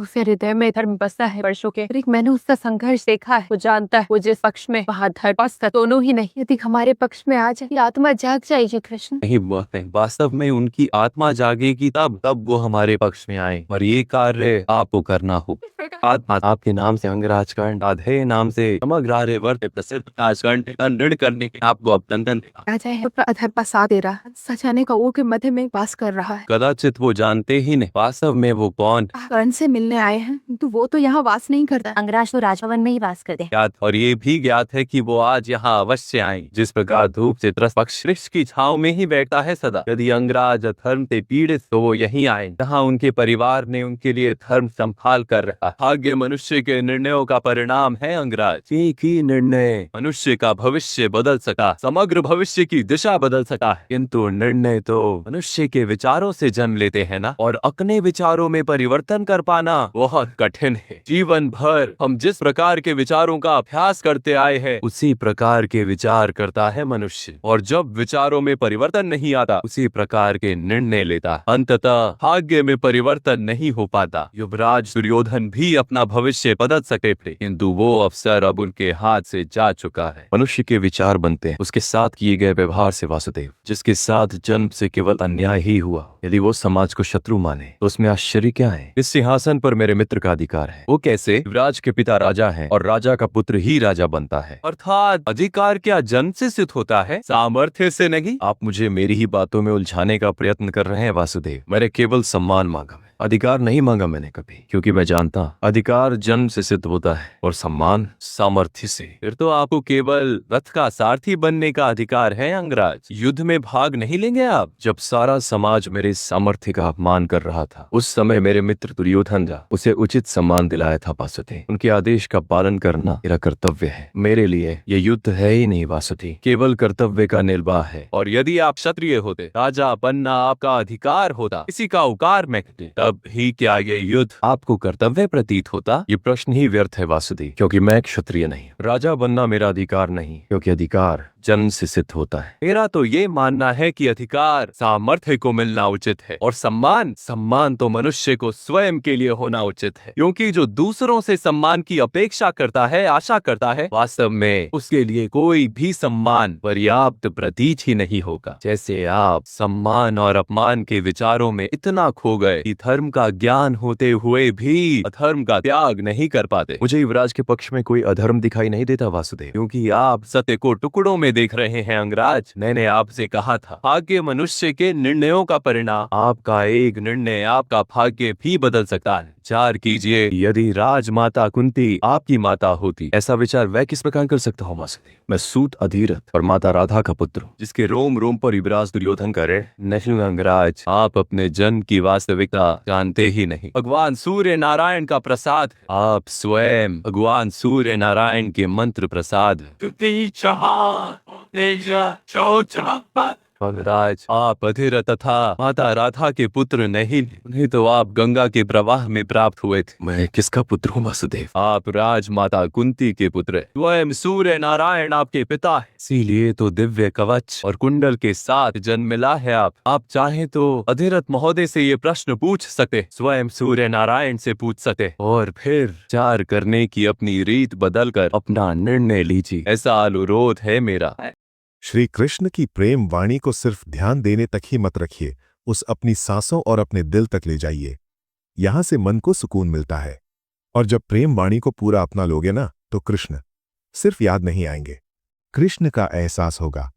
उसके हृदय में धर्म बसा है वर्षों के। मैंने उसका संघर्ष देखा है। वो जानता है वो जिस पक्ष में, वहाँ धर्म और सत्य दोनों ही नहीं। यदि हमारे पक्ष में आ जाए, आत्मा जाग जाएगी कृष्ण। नहीं बात है, वास्तव में उनकी आत्मा जागेगी तब वो हमारे पक्ष में आए, और ये कार्य आपको करना हो। आत्मा आपके नाम से अंगराजकरण, आधे नाम से समग्र आर्यवर्त प्रसिद्ध राजकरण ऋण करने के आपको अभिनंदन। राजा है अधर का साथ दे रहा है, सजाने का वो के मध्य में वास कर रहा है। कदाचित वो जानते ही नहीं वास्तव में वो कौन। कर्ण से मिलने आए हैं, तो वो तो यहाँ वास नहीं करता। अंगराज तो राजभवन में ही वास करते हैं। ज्ञात और ये भी ज्ञात है कि वो आज यहाँ अवश्य आए। जिस प्रकार धूप से त्रस्त पक्ष वृक्ष की छांव में ही बैठता है सदा, यदि अंगराज धर्म से पीड़ित तो वो यहीं आए जहाँ उनके परिवार ने उनके लिए धर्म संभाल कर रखा। भाग्य मनुष्य के निर्णयों का परिणाम है अंगराज। एक ही निर्णय मनुष्य का भविष्य बदल सका, समग्र भविष्य की दिशा बदल सका है। किंतु निर्णय तो मनुष्य के विचारों से जन्म लेते हैं ना, और अपने विचारों में परिवर्तन कर पाना बहुत कठिन है। जीवन भर हम जिस प्रकार के विचारों का अभ्यास करते आए हैं, उसी प्रकार के विचार करता है मनुष्य, और जब विचारों में परिवर्तन नहीं आता, उसी प्रकार के निर्णय लेता। अंततः भाग्य में परिवर्तन नहीं हो पाता। युवराज दुर्योधन भी अपना भविष्य बदल सकते थे, किंतु वो अवसर अब उनके हाथ से जा चुका है। मनुष्य के विचार बनते हैं उसके साथ किए गए व्यवहार से। वासुदेव, जिसके साथ जन्म से केवल अन्याय ही हुआ, यदि वो समाज को शत्रु माने तो उसमें आश्चर्य क्या है। इस सिंहासन पर मेरे मित्र का अधिकार है। वो कैसे? युवराज के पिता राजा हैं और राजा का पुत्र ही राजा बनता है। अर्थात अधिकार क्या जन्म से सिद्ध होता है, सामर्थ्य से नहीं। आप मुझे मेरी ही बातों में उलझाने का प्रयत्न कर रहे हैं वासुदेव। मैंने केवल सम्मान मांगा, अधिकार नहीं मांगा मैंने कभी, क्योंकि मैं जानता अधिकार जन्म से सिद्ध होता है और सम्मान सामर्थ्य से। फिर तो आपको केवल रथ का सारथी बनने का अधिकार है अंगराज। युद्ध में भाग नहीं लेंगे आप? जब सारा समाज मेरे सामर्थ्य का अपमान कर रहा था, उस समय मेरे मित्र दुर्योधन जा उसे उचित सम्मान दिलाया था वासुदेव। उनके आदेश का पालन करना मेरा कर्तव्य है। मेरे लिए ये युद्ध है ही नहीं वासुदेव, केवल कर्तव्य का निर्वाह है। और यदि आप क्षत्रिय होते, राजा बनना आपका अधिकार होता, किसी का उकार में तब ही क्या ये युद्ध आपको कर्तव्य प्रतीत होता? ये प्रश्न ही व्यर्थ है वासुदेव, क्योंकि मैं क्षत्रिय नहीं। राजा बनना मेरा अधिकार नहीं, क्योंकि अधिकार जन्म से सिद्ध होता है। मेरा तो ये मानना है कि अधिकार सामर्थ्य को मिलना उचित है, और सम्मान तो मनुष्य को स्वयं के लिए होना उचित है। क्योंकि जो दूसरों से सम्मान की अपेक्षा करता है, आशा करता है, वास्तव में उसके लिए कोई भी सम्मान पर्याप्त प्रतीत ही नहीं होगा। जैसे आप सम्मान और अपमान के विचारों में इतना खो गए कि धर्म का ज्ञान होते हुए भी अधर्म का त्याग नहीं कर पाते। मुझे युवराज के पक्ष में कोई अधर्म दिखाई नहीं देता वासुदेव, क्योंकि आप सत्य को टुकड़ों में देख रहे हैं अंगराज। मैंने आपसे कहा था, भाग्य मनुष्य के निर्णयों का परिणाम। आपका एक निर्णय आपका भाग्य भी बदल सकता है। विचार कीजिए, यदि राजमाता कुंती आपकी माता होती, ऐसा विचार वह किस प्रकार कर सकता हूँ वासुदेव? मैं सूत अधीरथ और माता राधा का पुत्र हूँ, जिसके रोम रोम पर युवराज दुर्योधन करे। नहीं अंगराज, आप अपने जन्म की वास्तविकता जानते ही नहीं। भगवान सूर्य नारायण का प्रसाद, आप स्वयं भगवान सूर्य नारायण के मंत्र प्रसाद। राज, आप अधीर तथा माता राधा के पुत्र नहीं, उन्हें तो आप गंगा के प्रवाह में प्राप्त हुए थे। मैं किसका पुत्र हूँ वासुदेव? आप राजमाता कुंती के पुत्र, स्वयं सूर्य नारायण आपके पिता है। इसीलिए तो दिव्य कवच और कुंडल के साथ जन्म मिला है। आप चाहे तो अधीरथ महोदय से ये प्रश्न पूछ सकते, स्वयं सूर्य नारायण से पूछ सकते, और फिर विचार करने की अपनी रीत बदलकर अपना निर्णय लीजिए, ऐसा अनुरोध है मेरा। श्री कृष्ण की प्रेम वाणी को सिर्फ ध्यान देने तक ही मत रखिए, उस अपनी सांसों और अपने दिल तक ले जाइए। यहां से मन को सुकून मिलता है। और जब प्रेम वाणी को पूरा अपना लोगे ना, तो कृष्ण सिर्फ याद नहीं आएंगे, कृष्ण का एहसास होगा।